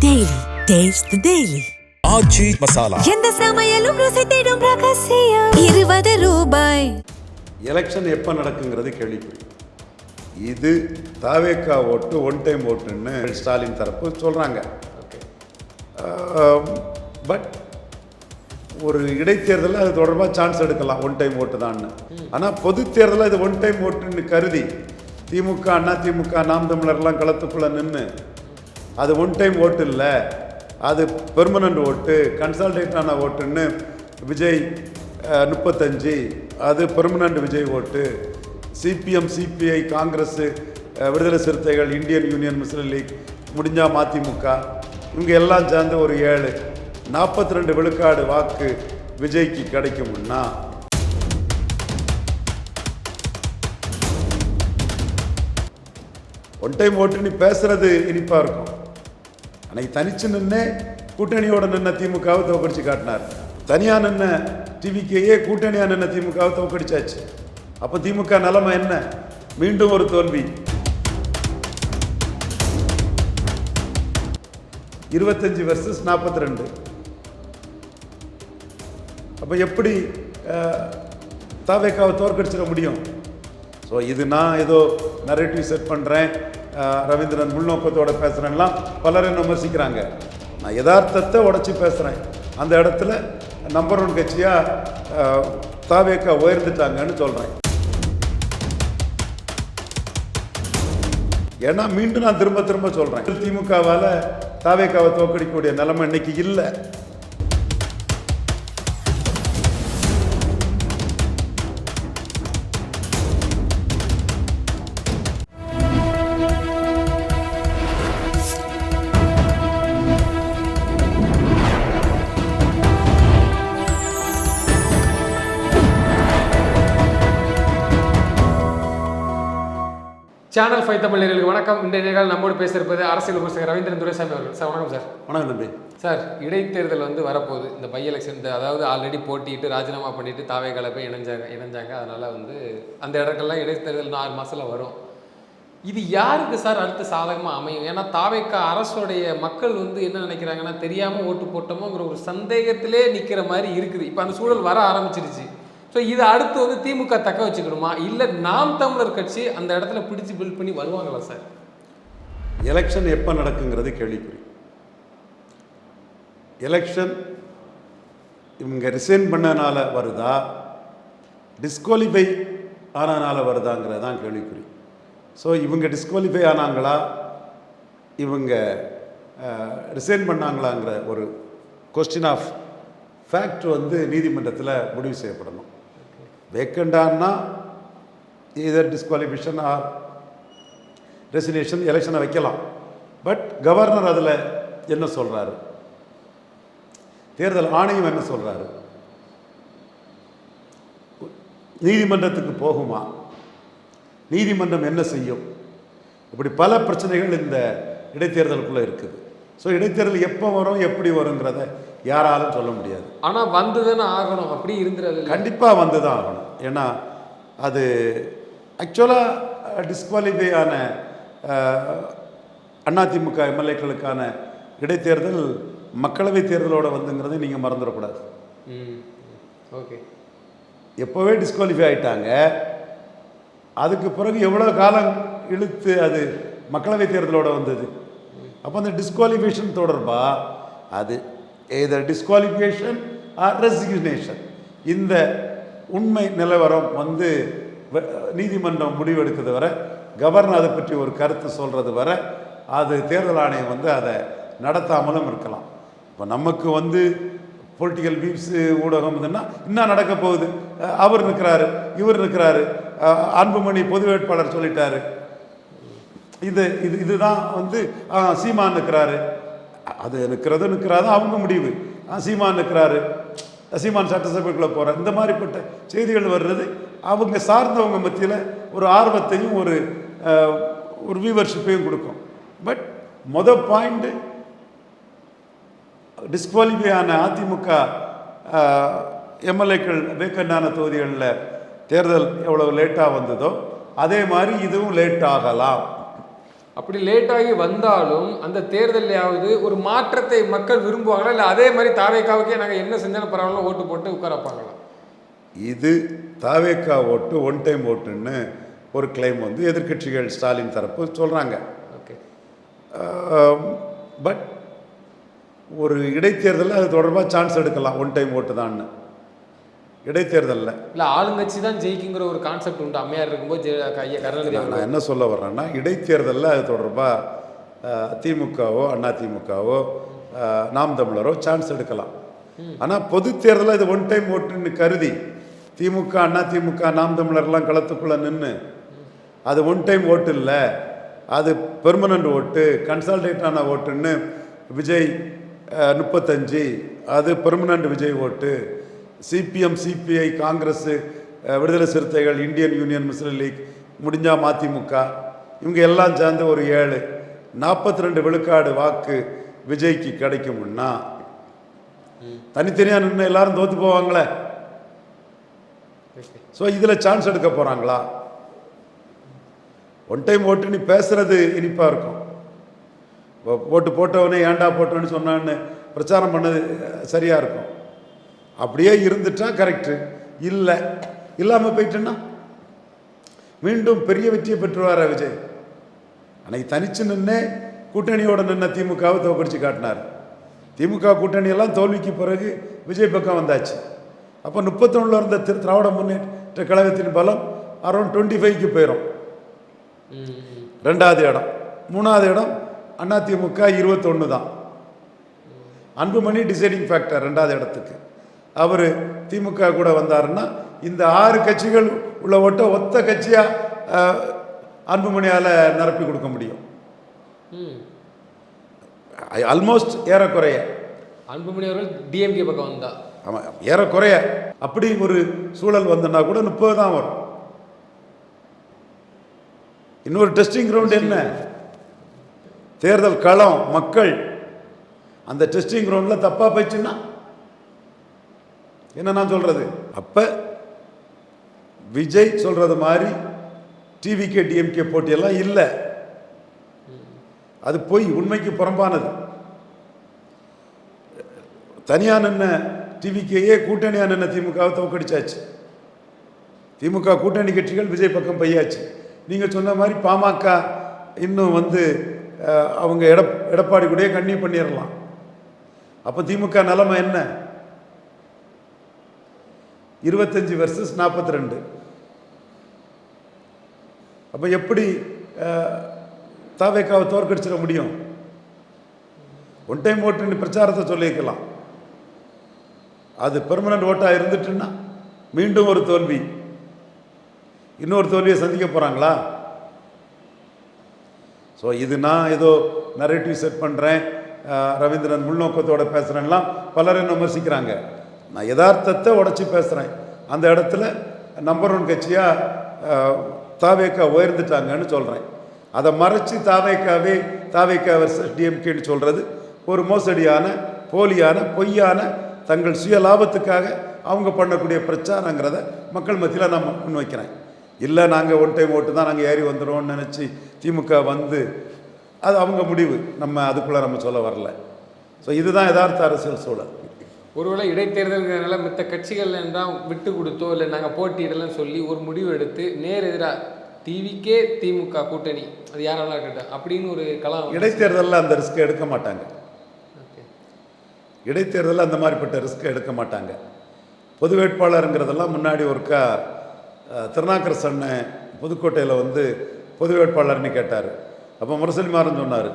Daily. Taste the Daily. ஆச்சி மசாலா. எந்த சமையலும் ருசி தேடும் ரகசியம் 20 ரூபாய். எலெக்ஷன் எப்போ நடக்குங்கிறது கேள்விக்குறி. இது தாவேக்கா ஓட்டு ஒன் டைம் ஓட்டுன்னு ஸ்டாலின் தரப்பு சொல்கிறாங்க. பட் ஒரு இடைத்தேர்தலில் அது தொடர்பாக சான்ஸ் எடுக்கலாம், ஒன் டைம் ஓட்டு தான்னு. ஆனால் பொது தேர்தலில் இது ஒன் டைம் ஓட்டுன்னு கருதி திமுக, அண்ணா திமுக, நாம் தமிழர்லாம் களத்துக்குள்ளே நின்று அது ஒன் டைம் ஓட்டு இல்லை, அது பெர்மனண்ட் ஓட்டு, கன்சால்டேட்டான ஓட்டுன்னு விஜய் 35, அது பெர்மனண்ட் விஜய் ஓட்டு, சிபிஎம், சிபிஐ, காங்கிரஸ், விடுதலை சிறுத்தைகள், இந்தியன் யூனியன் முஸ்லீம் லீக், முடிஞ்சால் மதிமுக, இவங்க எல்லாம் சேர்ந்து ஒரு 7 42 விழுக்காடு வாக்கு விஜய்க்கு கிடைக்கும்னா ஒன் டைம் ஓட்டு நீ பேசுறது இனிப்பாக இருக்கும். அன்னைக்கு தனிச்சு நின்று கூட்டணியோட நின்ன திமுகவை தோக்கடிச்சு காட்டினார். தனியாக நின்ன டிவிக்கையே கூட்டணியாக நின்ன திமுகவை தோக்கடிச்சாச்சு. அப்போ திமுக நிலைமை என்ன? மீண்டும் ஒரு தோல்வி. 25 versus 42. அப்போ எப்படி தாவேக்காவை தோற்கடிச்சிட முடியும்? ஸோ இது நான் ஏதோ நரேட்டிவ் செட் பண்ணுறேன், ரவீந்திரன் உள்நோக்கத்தோடு பேசுகிறேன்லாம் பலரும் விமர்சிக்கிறாங்க. நான் யதார்த்தத்தை உடச்சி பேசுகிறேன். அந்த இடத்துல நம்பர் 1 கட்சியாக தாவேக்கா உயர்ந்துட்டாங்கன்னு சொல்கிறேன். ஏன்னா மீண்டும் நான் திரும்ப திரும்ப சொல்கிறேன், திமுகவால் தாவேக்காவை தோற்கடிக்கக்கூடிய நிலைமை இன்னைக்கு இல்லை. சேனல் 5 தமிழ் நேயர்களுக்கு வணக்கம். இந்த நிகழ்ச்சியில் நம்மோடு பேசியிருப்பது அரசியல் விமர்சகர் ரவீந்திரன் துரைசாமி அவர்கள். சார் வணக்கம். சார் வணக்கம் தம்பி. சார், இடைத்தேர்தல் வரப்போகுது. இந்த பை எலெக்ஷன், அதாவது ஆல்ரெடி போட்டிட்டு ராஜினாமா பண்ணிட்டு தாவேக்கால போய் இணைஞ்சாங்க. அதனால அந்த இடங்கள்லாம் இடைத்தேர்தல் 6 மாதத்தில் வரும். இது யாருக்கு சார் அடுத்து சாதகமாக அமையும்? ஏன்னா தாவேக்கா அரசுடைய மக்கள் என்ன நினைக்கிறாங்கன்னா, தெரியாமல் ஓட்டு போட்டோமோங்கிற ஒரு சந்தேகத்திலே நிற்கிற மாதிரி இருக்குது. இப்போ அந்த சூழல் வர ஆரம்பிச்சிருச்சு. ஸோ இது அடுத்து திமுக தக்க வச்சுக்கணுமா, இல்லை நாம் தமிழர் கட்சி அந்த இடத்துல பிடிச்சி பில்ட் பண்ணி வருவாங்களா சார்? எலெக்ஷன் எப்போ நடக்குங்கிறது கேள்விக்குறி. எலெக்ஷன் இவங்க ரிசைன் பண்ணனால வருதா, டிஸ்குவாலிஃபை ஆனனால வருதாங்கிறது தான் கேள்விக்குறி. ஸோ இவங்க டிஸ்குவாலிஃபை ஆனாங்களா, இவங்க ரிசைன் பண்ணாங்களாங்கிற ஒரு கொஸ்டின் ஆஃப் ஃபேக்ட் நீதிமன்றத்தில் முடிவு செய்யப்படணும். வேக்கண்டான்னா இதர் டிஸ்குவாலிஃபிகேஷன் ஆர் ரெசிக்னேஷன், எலெக்ஷனை வைக்கலாம். பட் கவர்னர் அதில் என்ன சொல்கிறாரு, தேர்தல் ஆணையம் என்ன சொல்கிறாரு, நீதிமன்றத்துக்கு போகுமா, நீதிமன்றம் என்ன செய்யும், இப்படி பல பிரச்சனைகள் இந்த இடைத்தேர்தலுக்குள்ளே இருக்குது. ஸோ இடைத்தேர்தல் எப்போ வரும், எப்படி வருங்கிறத யாராலும் சொல்ல முடியாது. ஆனால் வந்து தானே ஆகணும். அப்படி இருந்துறது கண்டிப்பாக வந்து தான் ஆகணும். ஏன்னா அது ஆக்சுவலாக டிஸ்குவாலிஃபை ஆன அதிமுக எம்எல்ஏக்களுக்கான இடைத்தேர்தல் மக்களவை தேர்தலோடு வந்துங்கிறதை நீங்கள் மறந்துடக்கூடாது. ஓகே, எப்போவே டிஸ்குவாலிஃபை ஆகிட்டாங்க. அதுக்கு பிறகு எவ்வளோ காலம் இழுத்து அது மக்களவை தேர்தலோடு வந்தது. அப்போ அந்த டிஸ்குவாலிஃபிகேஷன் தொடர்பாக அது எதர் டிஸ்குவாலிஃபிகேஷன் ஆர் ரெசிக்னேஷன், இந்த உண்மை நிலவரம் நீதிமன்றம் முடிவெடுக்கிறது வரை, கவர்னர் அதை பற்றி ஒரு கருத்து சொல்கிறது வரை அது தேர்தல் ஆணையம் அதை நடத்தாமலும் இருக்கலாம். இப்போ நமக்கு பொலிட்டிக்கல் வியூஸு ஊடகம் இன்னும் நடக்க போகுது, அவர் நிற்கிறாரு, இவர் நிற்கிறாரு, அன்புமணி பொது வேட்பாளர் சொல்லிட்டாரு, இதுதான் சீமான் நிற்கிறாரு, அது நிற்கிறாதான் அவங்க முடிவு. சீமான் நிற்கிறாரு, சீமான் சட்டசபைக்குள்ளே போகிறார், இந்த மாதிரிப்பட்ட செய்திகள் வர்றது அவங்க சார்ந்தவங்க மத்தியில் ஒரு ஆர்வத்தையும் ஒரு வியூவர்ஷிப்பையும் கொடுக்கும். பட் பாயிண்ட்டு டிஸ்குவாலிஃபை ஆன அதிமுக எம்எல்ஏக்கள் வேக்கண்டான தொகுதிகளில் தேர்தல் எவ்வளோ லேட்டாக வந்ததோ அதே மாதிரி இதுவும் லேட் ஆகலாம். அப்படி லேட்டாகி வந்தாலும் அந்த தேர்தலையாவது ஒரு மாற்றத்தை மக்கள் விரும்புவாங்களா, இல்லை அதே மாதிரி தாவேக்காவுக்கே நாங்கள் என்ன செஞ்சாலும் பரவாயில்ல ஓட்டு போட்டு உட்காரப்பாங்களா? இது தாவேக்கா ஓட்டு ஒன் டைம் ஓட்டுன்னு ஒரு கிளைம் வந்து எதிர்க்கட்சிகள் ஸ்டாலின் தரப்பு சொல்கிறாங்க. ஓகே. பட் ஒரு இடைத்தேர்தலில் அது தொடர்பாக சான்ஸ் எடுக்கலாம் ஒன் டைம் ஓட்டு தான்னு. இடைத்தேர்தலில் இல்லை ஆளுங்கட்சி தான் ஜெயிக்குங்கிற ஒரு கான்செப்ட் உண்டு. அம்மையார் இருக்கும்போது ஐயா கருணாநிதி. நான் என்ன சொல்ல வர்றேன்னா, இடைத்தேர்தலில் அது தொடர்பாக திமுகவோ அதிமுகவோ நாம் தமிழரோ சான்ஸ் எடுக்கலாம். ஆனால் பொது தேர்தலில் இது ஒன் டைம் ஓட்டுன்னு கருதி திமுக அதிமுக நாம் தமிழர்லாம் களத்துக்குள்ளே நின்று அது ஒன் டைம் ஓட்டு இல்லை, அது பெர்மனண்ட் ஓட்டு, கன்சால்டேட்டான ஓட்டுன்னு விஜய் 35, அது பெர்மனண்ட் விஜய் ஓட்டு, சிபிஎம் சிபிஐ காங்கிரஸ் விடுதலை சிறுத்தைகள் இந்தியன் யூனியன் முஸ்லீம் லீக் முடிஞ்சா மதிமுக இவங்க எல்லாம் சேர்ந்து ஒரு 7 42 விழுக்காடு வாக்கு விஜய்க்கு கிடைக்கும்னா தனித்தனியாக நின்று எல்லாரும் தோற்று போவாங்களே. ஸோ இதில் சான்ஸ் எடுக்க போகிறாங்களா? ஒன் டைம் ஓட்டு நீ பேசுறது இனிப்பாக இருக்கும். ஓட்டு போட்டவனே ஏன்டா போட்டவன்னு சொன்னான்னு பிரச்சாரம் பண்ணது சரியாக இருக்கும். அப்படியே இருந்துட்டா கரெக்டு, இல்லை இல்லாமல் போயிட்டுன்னா மீண்டும் பெரிய வெற்றியை பெற்றுவார விஜய். அன்னைக்கு தனிச்சு நின்று கூட்டணியோட நின்ன திமுகவை தோக்கடிச்சு காட்டினார். திமுக கூட்டணியெல்லாம் தோல்விக்கு பிறகு விஜய் பக்கம் வந்தாச்சு. அப்போ 31 இருந்த திராவிட முன்னேற்ற கழகத்தின் பலம் அரௌண்ட் 25க்கு போயிடும். 2வது இடம். 3வது இடம் அதிமுக 21 தான். அன்புமணி டிசைடிங் ஃபேக்டர் 2வது இடத்துக்கு. அவர் திமுக கூட வந்தாருன்னா இந்த 6 கட்சிகள் உள்ள ஓட்ட ஒத்த கட்சியாக அன்புமணியால் நிரப்பி கொடுக்க முடியும். ஆல்மோஸ்ட் ஏறக்குறைய அன்புமணி அவர்கள் டிஎம்கே பக்கம் வந்தா. ஆமாம், ஏறக்குறைய அப்படி ஒரு சூழல் வந்தனா கூட 30 தான் வரும். இன்னொரு டெஸ்டிங் கிரவுண்ட் என்ன? தேர்தல் களம், மக்கள். அந்த டெஸ்டிங் கிரவுண்டில் தப்பாக போயிடுச்சுன்னா என்ன நான் சொல்றது? அப்போ விஜய் சொல்றது மாதிரி டிவிகே டிஎம்கே போட்டியெல்லாம் இல்லை. அது போய் உண்மைக்கு புறம்பானது. தனியாக நின்ன டிவிகேயே கூட்டணியாக நின்ன திமுகவை தோக்கடிச்சாச்சு. திமுக கூட்டணி கட்சிகள் விஜய் பக்கம் பையாச்சு. நீங்கள் சொன்ன மாதிரி பாமக இன்னும் வந்து அவங்க எடப்பாடி கூடயே கண்ணி பண்ணிடலாம். அப்போ திமுக நிலைமை என்ன? 25 versus 42. அப்போ எப்படி தாவேக்காவை தோற்கடிச்சிட முடியும்? ஒன் டைம் ஓட்டுன்னு பிரச்சாரத்தை சொல்லியிருக்கலாம். அது பெர்மனண்ட் ஓட்டாக இருந்துட்டுன்னா மீண்டும் ஒரு தோல்வி, இன்னொரு தோல்வியை சந்திக்க போகிறாங்களா? ஸோ இது நான் ஏதோ நரேட்டிவ் செட் பண்ணுறேன், ரவீந்திரன் உள்நோக்கத்தோடு பேசுகிறேன்லாம் பலர் என்ன விமர்சிக்கிறாங்க. நான் யதார்த்தத்தை உடச்சி பேசுகிறேன். அந்த இடத்துல நம்பர் 1 கட்சியாக தாவேக்கா உயர்ந்துட்டாங்கன்னு சொல்கிறேன். அதை மறைச்சி தாவேக்கா வர்சஸ் டிஎம்கேன்னு சொல்கிறது ஒரு மோசடியான, போலியான, பொய்யான, தங்கள் சுய லாபத்துக்காக அவங்க பண்ணக்கூடிய பிரச்சாரங்கிறத மக்கள் மத்தியில் நான் முன்வைக்கிறேன். இல்லை நாங்கள் ஒன் டைம் ஓட்டு தான் நாங்கள் ஏறி வந்துடுவோம்னு நினச்சி திமுக வந்து அது அவங்க முடிவு, நம்ம அதுக்குள்ளே நம்ம சொல்ல வரல. ஸோ இதுதான் யதார்த்த அரசியல் சூழல். ஒருவேளை இடைத்தேர்தல்ங்கிறதுனால மற்ற கட்சிகள் என்றால் விட்டு கொடுத்தோ இல்லை நாங்கள் போட்டியிடலாம் சொல்லி ஒரு முடிவு எடுத்து நேர் எதிராக டிவிக்கே திமுக கூட்டணி அது யாரெல்லாம் இருக்கட்டும் அப்படின்னு ஒரு கலாம். இடைத்தேர்தலில் அந்த ரிஸ்க்கை எடுக்க மாட்டாங்க. இடைத்தேர்தலில் அந்த மாதிரிப்பட்ட ரிஸ்க்கை எடுக்க மாட்டாங்க. பொது வேட்பாளருங்கிறதெல்லாம் முன்னாடி ஒருக்கா திருநாக்கர் அண்ணன் புதுக்கோட்டையில் வந்து பொது வேட்பாளர்னு கேட்டார். அப்போ முரசொலிமாறன் சொன்னார்,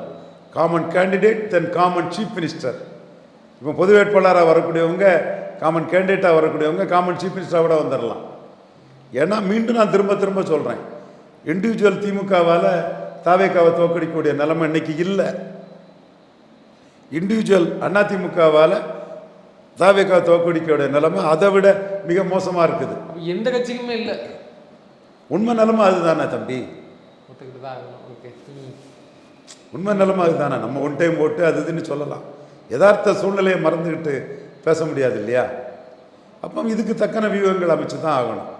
காமன் கேண்டிடேட் தென் காமன் சீஃப் மினிஸ்டர். இப்போ பொது வேட்பாளராக வரக்கூடியவங்க, காமன் கேண்டிடேட்டாக வரக்கூடியவங்க காமன் சீஃப் மினிஸ்டராக கூட வந்துடலாம். ஏன்னா மீண்டும் நான் திரும்ப சொல்கிறேன், இண்டிவிஜுவல் திமுகவால் தாவேக்காவை தோக்கடிக்கக்கூடிய நிலைமை இன்னைக்கு இல்லை. இண்டிவிஜுவல் அதிமுகவால் தாவேக்காவை தோக்கடிக்கக்கூடிய நிலைமை அதை விட மிக மோசமாக இருக்குது. எந்த கட்சிக்குமே இல்லை. உண்மை நிலைமை அதுதானே தம்பி, உண்மை நிலைமை அதுதானே. நம்ம ஒன் டைம் ஓட்டு அது இதுன்னு சொல்லலாம், யதார்த்த சூழ்நிலையை மறந்துக்கிட்டு பேச முடியாது இல்லையா? அப்போ இதுக்கு தக்கன வியூகங்கள் அமைச்சு தான் ஆகணும்.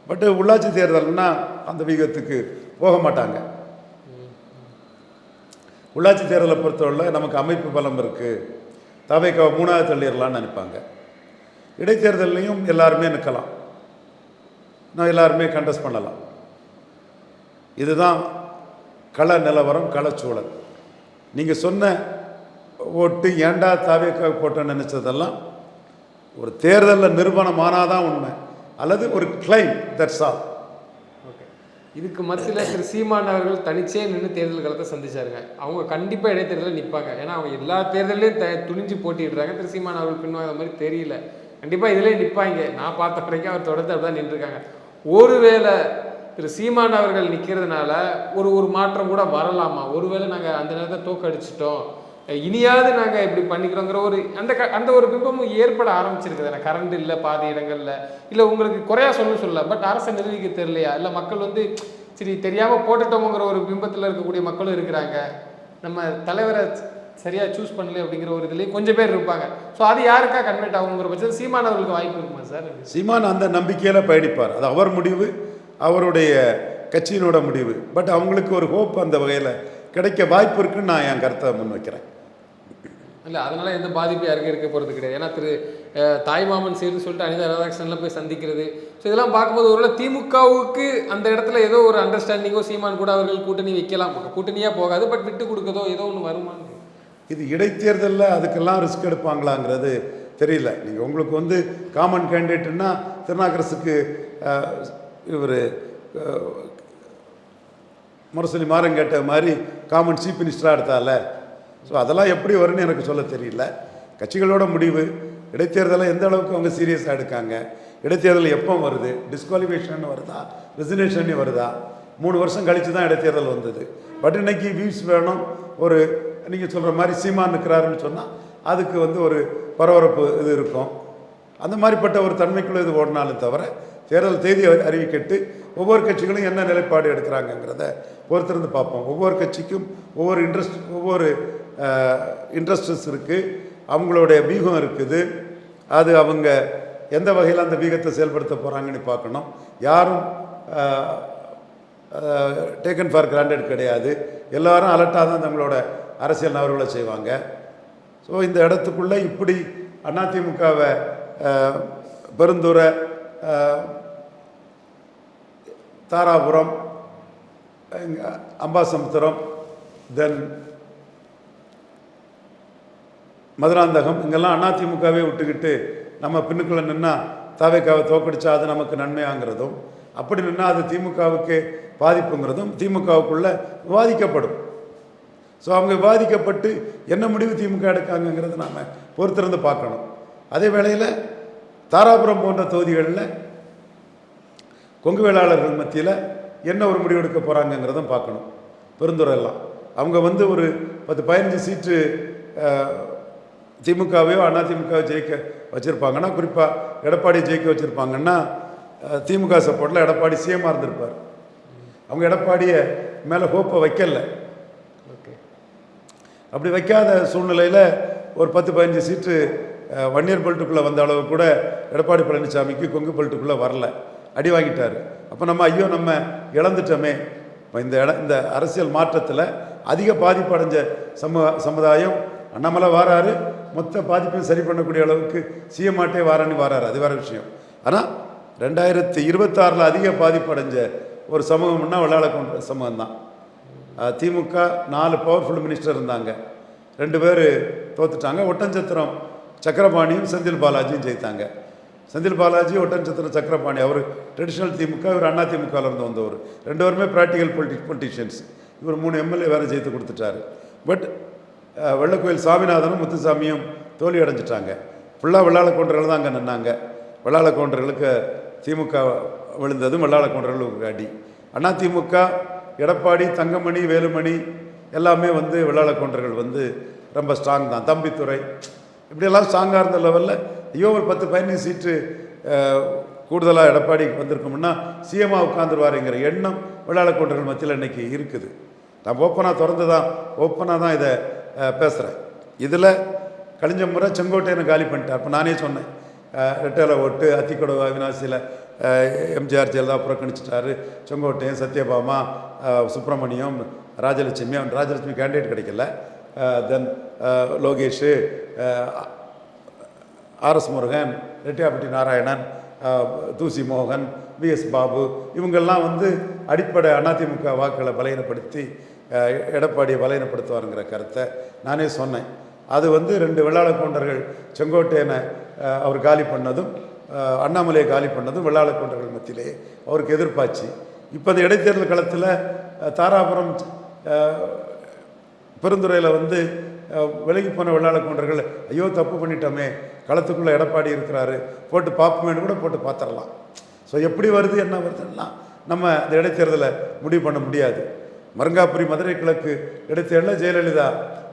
பட்டு உள்ளாட்சி தேர்தல்னா அந்த வியூகத்துக்கு போக மாட்டாங்க. உள்ளாட்சி தேர்தலை பொறுத்தவரை நமக்கு அமைப்பு பலம் இருக்குது, தவைக்காவை 3வது தள்ளிடலான்னு நினைப்பாங்க. இடைத்தேர்தலையும் எல்லாருமே நிற்கலாம், நான் எல்லாருமே கண்டஸ்ட் பண்ணலாம். இதுதான் கள நிலவரம், களச்சூழல். நீங்கள் சொன்ன ஓட்டு ஏண்டா தாவேக்காக போட்டோன்னு நினச்சதெல்லாம் ஒரு தேர்தலில் நிரூபணம் ஆனாதான் உண்மை, அல்லது ஒரு கிளைம், தட்ஸ் ஆல். ஓகே, இதுக்கு மத்தியில் திரு சீமான் அவர்கள் தனிச்சே நின்று தேர்தல் களத்தை சந்திச்சாருங்க. அவங்க கண்டிப்பாக இடைத்தேர்தலில் நிற்பாங்க. ஏன்னா அவங்க எல்லா தேர்தலையும் துணிஞ்சு போட்டிடுறாங்க. திரு சீமான் அவர்கள் பின்வாங்க மாதிரி தெரியல. கண்டிப்பாக இதிலே நிற்பாங்க. நான் பார்த்த வரைக்கும் அவர் தொடர்ந்து அப்படிதான் நின்றுருக்காங்க. ஒருவேளை திரு சீமான் அவர்கள் நிற்கிறதுனால ஒரு மாற்றம் கூட வரலாமா? ஒருவேளை நாங்கள் அந்த நேரத்தை தோக்கடிச்சிட்டோம், இனியாவது நாங்கள் இப்படி பண்ணிக்கிறோங்கிற அந்த ஒரு பிம்பமும் ஏற்பட ஆரம்பிச்சிருக்குது. எனக்கு கரண்ட் இல்லை பாதி இடங்களில், இல்லை உங்களுக்கு குறையா சொல்ல பட் அரசை நிர்வகிக்க தெரியலையா, இல்லை மக்கள் சரி தெரியாமல் போட்டுட்டோங்கிற ஒரு பிம்பத்தில் இருக்கக்கூடிய மக்களும் இருக்கிறாங்க. நம்ம தலைவரை சரியாக சூஸ் பண்ணல அப்படிங்கிற ஒரு இதுலேயும் கொஞ்சம் பேர் இருப்பாங்க. ஸோ அது யாருக்கா கன்வெர்ட் ஆகுங்கிற பட்சத்தில் சீமான் அவர்களுக்கு வாய்ப்பு இருக்குமா சார்? சீமான் அந்த நம்பிக்கையில் பயணிப்பார். அது அவர் முடிவு, அவருடைய கட்சியினோட முடிவு. பட் அவங்களுக்கு ஒரு ஹோப் அந்த வகையில் கிடைக்க வாய்ப்பு இருக்குன்னு நான் என் கருத்தை முன்வைக்கிறேன். இல்லை, அதனால் எந்த பாதிப்பு யாருக்கும் இருக்க போகிறது கிடையாது. ஏன்னா திரு தாய்மாமன் சேர்ந்து சொல்லிட்டு அனிதா ராதாகிருஷ்ணன்லாம் போய் சந்திக்கிறது, ஸோ இதெல்லாம் பார்க்கும்போது ஒருவேளை திமுகவுக்கு அந்த இடத்துல ஏதோ ஒரு அண்டர்ஸ்டாண்டிங்கோ சீமான் கூட அவர்கள் கூட்டணி வைக்கலாம். கூட்டணியாக போகாது, பட் விட்டு கொடுக்கதோ ஏதோ ஒன்று வருமானு. இது இடைத்தேர்தலில் அதுக்கெல்லாம் ரிஸ்க் எடுப்பாங்களாங்கிறது தெரியல. நீங்கள் உங்களுக்கு காமன் கேண்டிடேட்னா திருநாக்கரசுக்கு இவர் முரசொலி மாறன் கேட்ட மாதிரி காமன் சீஃப் மினிஸ்டராக எடுத்தால. ஸோ அதெல்லாம் எப்படி வரும்னு எனக்கு சொல்ல தெரியல. கட்சிகளோட முடிவு. இடைத்தேர்தலை எந்த அளவுக்கு அவங்க சீரியஸாக எடுக்காங்க, இடைத்தேர்தல் எப்போ வருது, டிஸ்குவாலிஃபிகேஷன் வருதா, ரெசிக்னேஷன் வருதா, 3 வருஷம் கழித்து தான் இடைத்தேர்தல் வந்தது. பட் இன்னைக்கு வியூஸ் வேணும். ஒரு நீங்கள் சொல்கிற மாதிரி சீமான் இருக்கிறாருன்னு சொன்னால் அதுக்கு ஒரு பரபரப்பு இது இருக்கும். அந்த மாதிரிப்பட்ட ஒரு தன்மைக்குள்ளே இது ஓடினாலும் தவிர தேர்தல் தேதி அறிவிக்கட்டு ஒவ்வொரு கட்சிகளும் என்ன நிலைப்பாடு எடுக்கிறாங்கங்கிறத பொறுத்திருந்து பார்ப்போம். ஒவ்வொரு கட்சிக்கும் ஒவ்வொரு இன்ட்ரெஸ்டஸ் இருக்குது, அவங்களுடைய வீகம் இருக்குது. அது அவங்க எந்த வகையில் அந்த வீகத்தை செயல்படுத்த போகிறாங்கன்னு பார்க்கணும். யாரும் டேக்கன் ஃபார் கிராண்டட் கிடையாது. எல்லாரும் அலர்ட்டாக தான் தங்களோட அரசியல் நகர்வுகளை செய்வாங்க. ஸோ இந்த இடத்துக்குள்ளே இப்படி அதிமுகவை பெருந்துறை, தாராபுரம், அம்பாசமுத்திரம், தென் மதுராந்தகம், இங்கெல்லாம் அதிமுகவே விட்டுக்கிட்டு நம்ம பின்னுக்குள்ளே நின்னால் தாவேக்காவை தோக்கடிச்சா அது நமக்கு நன்மையாங்கிறதும், அப்படி நின்னால் அது திமுகவுக்கு பாதிப்புங்கிறதும் திமுகவுக்குள்ளே விவாதிக்கப்படும். ஸோ அவங்க விவாதிக்கப்பட்டு என்ன முடிவு திமுக எடுக்காங்கங்கிறது நாம் பொறுத்திருந்து பார்க்கணும். அதே வேளையில் தாராபுரம் போன்ற தொகுதிகளில் கொங்கு வேளாளர்கள் மத்தியில் என்ன ஒரு முடிவு எடுக்க போகிறாங்கங்கிறதும் பார்க்கணும். பெருந்துறையெல்லாம் அவங்க ஒரு 10-15 சீட்டு திமுகவையோ அதிமுகவோ ஜெயிக்க வச்சுருப்பாங்கன்னா, குறிப்பாக எடப்பாடி ஜெயிக்க வச்சுருப்பாங்கன்னா திமுக சப்போர்ட்டில் எடப்பாடி சிஎம்மாக இருந்திருப்பார். அவங்க எடப்பாடியை மேலே ஹோப்பை வைக்கல. ஓகே, அப்படி வைக்காத சூழ்நிலையில் ஒரு 10-15 சீட்டு வன்னியர் பெல்ட்டுக்குள்ளே வந்த அளவு கூட எடப்பாடி பழனிசாமிக்கு கொங்கு பெல்ட்டுக்குள்ளே வரல, அடி வாங்கிட்டார். அப்போ நம்ம இழந்துட்டோமே. இந்த அரசியல் மாற்றத்தில் அதிக பாதிப்பு அடைஞ்ச சமுதாயம் அண்ணாமலை வாராரு, மொத்த பாதிப்பையும் சரி பண்ணக்கூடிய அளவுக்கு சிஎம்ஆட்டே வாரான்னு வாராரு, அது வேறு விஷயம். ஆனால் 2026 அதிக பாதிப்பு அடைஞ்ச ஒரு சமூகம்னா வெள்ளாள சமூகம் தான். திமுக 4 பவர்ஃபுல் மினிஸ்டர் இருந்தாங்க, 2 பேர் தோத்துட்டாங்க. ஒட்டஞ்சத்திரம் சக்கரபாணியும் செந்தில் பாலாஜியும் ஜெயித்தாங்க. செந்தில் பாலாஜி, ஒட்டஞ்சத்திரம் சக்கரபாணி, அவர் ட்ரெடிஷ்னல் திமுக, இவர் அதிமுகவிலேருந்து வந்தவர். 2 பேருமே ப்ராக்டிக்கல் பொலிட்டிஷியன்ஸ். இவர் 3 எம்எல்ஏ வேறு ஜெயித்து கொடுத்துட்டாரு. பட் வெள்ளக்கோயில் சாமிநாதனும் முத்துசாமியும் தோல்வி அடைஞ்சிட்டாங்க. ஃபுல்லாக வெள்ளாள கவுண்டர்கள் தான் அங்கே நின்னாங்க. வெள்ளாள கவுண்டர்களுக்கு திமுக விழுந்ததும் வெள்ளாள கவுண்டர்களுக்கு அடி. அதிமுக எடப்பாடி, தங்கமணி, வேலுமணி எல்லாமே வெள்ளாள கவுண்டர்கள் ரொம்ப ஸ்ட்ராங் தான். தம்பித்துறை இப்படியெல்லாம் ஸ்ட்ராங்காக இருந்த லெவலில் ஐயோ ஒரு 10-15 சீட்டு கூடுதலாக எடப்பாடி வந்திருக்கோம்னா சிஎம்மாக உட்காந்துருவாருங்கிற எண்ணம் வெள்ளாள கவுண்டர்கள் மத்தியில் இன்றைக்கி இருக்குது. நான் ஓப்பனாக தான் இதை பேசுகிறேன். இதில் கழிஞ்ச முறை செங்கோட்டையனை காலி பண்ணிட்டேன். அப்போ நானே சொன்னேன், ரெட்டேலை ஓட்டு அத்திக்கடவு அவினாசியில் எம்ஜிஆர் ஜெயலலிதா புறக்கணிச்சிட்டாரு, செங்கோட்டையன், சத்யபாமா, சுப்பிரமணியம், ராஜலட்சுமி, அவன் ராஜலட்சுமி கேண்டிடேட் கிடைக்கல. தென் லோகேஷ், ஆர்எஸ் முருகன், ரெட்டியாப்பட்டி நாராயணன், தூசி மோகன், விஎஸ் பாபு, இவங்கெல்லாம் வந்து அடிப்படை அதிமுக வாக்களை பலகீனப்படுத்தி எடப்பாடியை பலகீனப்படுத்துவாருங்கிற கருத்தை நானே சொன்னேன். அது வந்து 2 வெள்ளாள கவுண்டர்கள் செங்கோட்டையனை அவர் காலி பண்ணதும், அண்ணாமலையை காலி பண்ணதும் வெள்ளாள கவுண்டர்கள் மத்தியிலே அவருக்கு எதிர்ப்பாச்சு. இப்போ இந்த இடைத்தேர்தல் களத்தில் தாராபுரம் பெருந்துறையில் வந்து விலகி போன வெள்ளாள கவுண்டர்கள் ஐயோ தப்பு பண்ணிட்டோமே, களத்துக்குள்ளே எடப்பாடி இருக்கிறாரு, போட்டு பார்ப்போமேனு கூட போட்டு பார்த்துடலாம். ஸோ எப்படி வருது என்ன வருதுன்னா நம்ம இந்த இடைத்தேர்தலை முடிவு பண்ண முடியாது. மருங்காபுரி மதுரை கிழக்கு இடைத்தேர்தலில் ஜெயலலிதா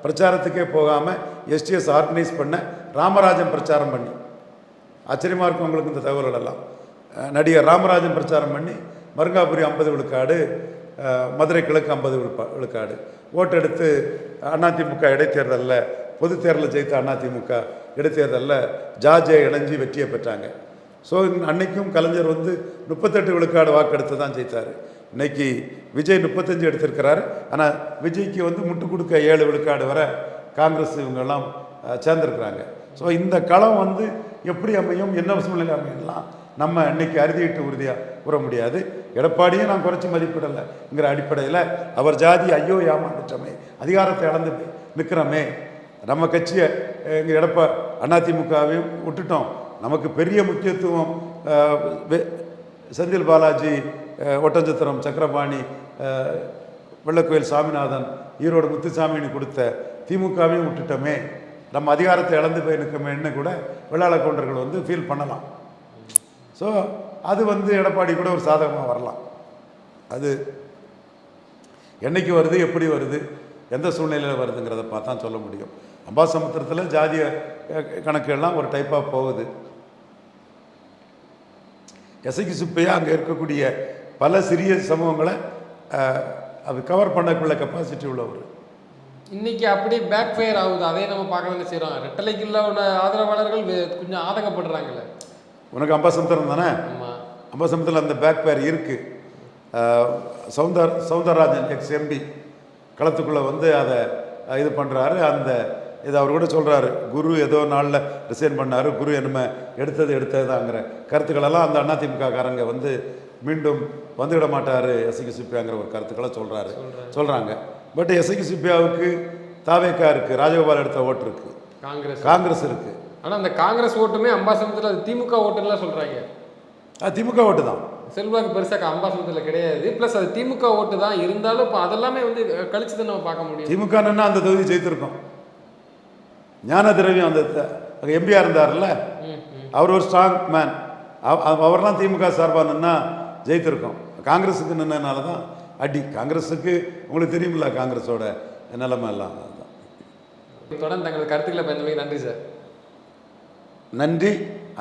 பிரச்சாரத்துக்கே போகாமல் எஸ்டிஎஸ் ஆர்கனைஸ் பண்ண ராமராஜன் பிரச்சாரம் பண்ணி, ஆச்சரியமாக இருக்கும் உங்களுக்கு இந்த தகவல்கள் எல்லாம், நடிகர் ராமராஜன் பிரச்சாரம் பண்ணி மருங்காபுரி 50 விழுக்காடு, மதுரை கிழக்கு 50 விழுக்காடு ஓட்டு எடுத்து அதிமுக இடைத்தேர்தலில் பொது தேர்தலில் ஜெயித்த அதிமுக இடைத்தேர்தலில் ஜார்ஜியா இணைஞ்சி வெற்றியை பெற்றாங்க. ஸோ அன்னைக்கும் கலைஞர் வந்து 38 விழுக்காடு வாக்கெடுத்து தான் ஜெயித்தார். இன்னைக்கு விஜய் 35 எடுத்திருக்கிறாரு. ஆனால் விஜய்க்கு வந்து முட்டு கொடுக்க 7 விழுக்காடு வரை காங்கிரஸ் இவங்கெல்லாம் சேர்ந்துருக்குறாங்க. ஸோ இந்த களம் வந்து எப்படி அமையும், என்ன சூழ்நிலை அமையலாம் நம்ம இன்னைக்கு அறுதியிட்டு உறுதியாக கூற முடியாது. எடப்பாடியும் நான் குறைச்சி மதிப்பிடலைங்கிற அடிப்படையில் அவர் ஜாதி ஐயோ ஏமாந்துட்டோமே, அதிகாரத்தை இழந்து நிற்கிறோமே, நம்ம கட்சியை எங்கள் அதிமுகவையும் விட்டுட்டோம், நமக்கு பெரிய முக்கியத்துவம் செந்தில் பாலாஜி, ஒட்டஞ்சத்திரம் சக்கரபாணி, வெள்ளக்கோயில் சாமிநாதன், ஈரோடு முத்துசாமின்னு கொடுத்த திமுகவையும் விட்டுட்டோமே, நம்ம அதிகாரத்தை இழந்து போய் நிற்கமேன்னு கூட வெள்ளாள கவுண்டர்கள் வந்து ஃபீல் பண்ணலாம். ஸோ அது வந்து எடப்பாடி கூட ஒரு சாதகமாக வரலாம். அது என்னைக்கு வருது, எப்படி வருது, எந்த சூழ்நிலையில் வருதுங்கிறத பார்த்தா சொல்ல முடியும். அம்பாசமுத்திரத்தில் ஜாதிய கணக்குகள்லாம் ஒரு டைப்பாக போகுது. எசைக்கு சுப்பையாக அங்கே இருக்கக்கூடிய பல சிறிய சமூகங்களை அது கவர் பண்ணக்குள்ள கெப்பாசிட்டி உள்ளவர். இன்னைக்கு அப்படி பேக் ஃபயர் ஆகுது. அதே நம்ம பார்க்க வேண்டிய செய்கிறோம். ரெட்டலைக்கு உள்ள ஆதரவாளர்கள் கொஞ்சம் ஆதங்கப்படுறாங்கல்ல. உனக்கு அம்பாசமுத்திரம் தானே? அம்பாசமுத்திரத்தில் அந்த பேக் ஃபயர் இருக்குது. சவுந்தரராஜன் எக்ஸ்-எம்பி களத்துக்குள்ளே வந்து அதை இது பண்ணுறாரு. அந்த இது அவர் கூட சொல்கிறாரு, குரு ஏதோ நாளில் ரிசைன் பண்ணார், குரு என்னமே எடுத்தது தாங்கிற கருத்துக்களெல்லாம் அந்த அதிமுக காரங்க வந்து மீண்டும் வந்துவிட மாட்டார் எஸ்ஐக்கு சிப்பியாங்கிற ஒரு கருத்துக்களை சொல்கிறாங்க. பட் எஸ்ஐக்கு சிப்பியாவுக்கு தாவேக்கா இருக்குது, ராஜகோபால் எடுத்த ஓட்டு இருக்குது, காங்கிரஸ் இருக்குது. ஆனால் அந்த காங்கிரஸ் ஓட்டுமே அம்பாசமுத்திரத்தில் அது திமுக ஓட்டுலாம் சொல்கிறாங்க. அது திமுக ஓட்டு தான், செல்வாக்கு பெருசாக அம்பாசமுத்திரத்தில் கிடையாது. ப்ளஸ் அது திமுக ஓட்டு தான் இருந்தாலும் இப்போ அதெல்லாமே வந்து கழிச்சு தான் நம்ம பார்க்க முடியும். திமுகன்னா அந்த தொகுதி ஜெயித்திருக்கோம். ஞான திரவியம் அந்த எம்பியாக இருந்தார்ல, அவர் ஒரு ஸ்ட்ராங் மேன், அவர்லாம் திமுக சார்பாக நின்னா ஜெயித்திருக்கோம். காங்கிரஸுக்கு நின்னதுனால தான் அடி. காங்கிரஸுக்கு உங்களுக்கு தெரியுமில்ல காங்கிரஸோட நிலைமை எல்லாம். அதுதான். தொடர்ந்து தங்கள் கருத்துக்களை பயந்தமைக்கு நன்றி சார். நன்றி.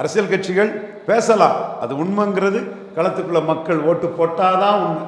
அரசியல் கட்சிகள் பேசலாம், அது உண்மைங்கிறது களத்துக்குள்ள மக்கள் ஓட்டு போட்டாதான் உண்மை.